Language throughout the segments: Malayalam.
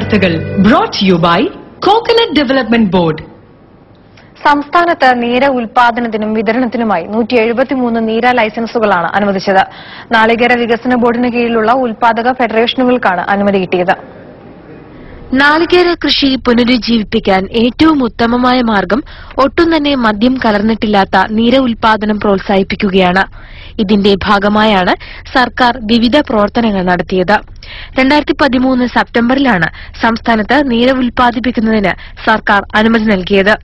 വാർത്തകൾ brought to you by Coconut Development Board. സംസ്ഥാനത്ത് നീര ഉൽപാദനത്തിനും വിതരണത്തിനുമായി 173 നീര ലൈസൻസുകളാണ് അനുവദിച്ചത്. നാളികേര വികസന ബോർഡിന് കീഴിലുള്ള ഉൽപാദക ഫെഡറേഷനുകൾക്കാണ് അനുമതി കിട്ടിയത്. നാളികേര കൃഷി പുനരുജ്ജീവിപ്പിക്കാൻ ഏറ്റവും ഉത്തമമായ മാർഗം ഒട്ടും തന്നെ മദ്യം കലർന്നിട്ടില്ലാത്ത നീര ഉൽപാദനം പ്രോത്സാഹിപ്പിക്കുകയാണ്. ഇതിന്റെ ഭാഗമായാണ് സർക്കാർ വിവിധ പ്രവർത്തനങ്ങൾ നടത്തിയത്. 2013 സെപ്റ്റംബറിലാണ് സംസ്ഥാനത്ത് നീര ഉൽപാദിപ്പിക്കുന്നതിന് സർക്കാർ അനുമതി നൽകിയത്.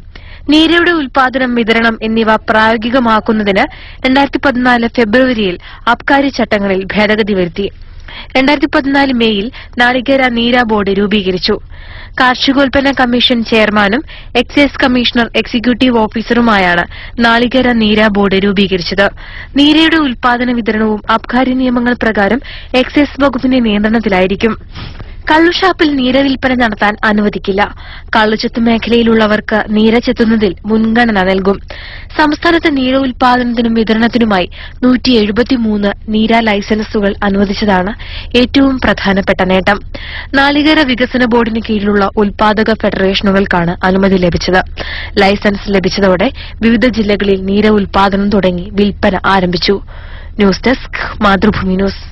നീരയുടെ ഉൽപാദനം, വിതരണം എന്നിവ പ്രായോഗികമാക്കുന്നതിന് 2014 ഫെബ്രുവരിയിൽ അബ്കാരി ചട്ടങ്ങളിൽ ഭേദഗതി വരുത്തി. 2014 മേയിൽ നാളികേര നീര ബോർഡ് രൂപീകരിച്ചു. കാർഷികോൽപ്പന്ന കമ്മീഷൻ ചെയർമാനും എക്സൈസ് കമ്മീഷണർ എക്സിക്യൂട്ടീവ് ഓഫീസറുമായാണ് നാളികേര നീര ബോർഡ് രൂപീകരിച്ചത്. നീരയുടെ ഉൽപാദന വിതരണവും അബ്കാരി നിയമങ്ങൾ പ്രകാരം എക്സൈസ് വകുപ്പിന്റെ നിയന്ത്രണത്തിലായിരിക്കും. കള്ളുഷാപ്പിൽ നീര വിൽപ്പന നടത്താൻ അനുവദിക്കില്ല. കള്ളുചെത്തു മേഖലയിലുള്ളവർക്ക് നീര ചെത്തുന്നതിൽ മുൻഗണന നൽകും. സംസ്ഥാനത്ത് നീര ഉൽപാദനത്തിനും വിതരണത്തിനുമായി 173 നീര ലൈസൻസുകൾ അനുവദിച്ചതാണ് ഏറ്റവും പ്രധാനപ്പെട്ട നേട്ടം. നാളികേര വികസന ബോർഡിന് കീഴിലുള്ള ഉൽപാദക ഫെഡറേഷനുകൾക്കാണ് അനുമതി ലഭിച്ചത്. ലൈസൻസ് ലഭിച്ചതോടെ വിവിധ ജില്ലകളിൽ നീര ഉൽപാദനം തുടങ്ങി വിൽപ്പന ആരംഭിച്ചു. News desk, Mathrubhumi news.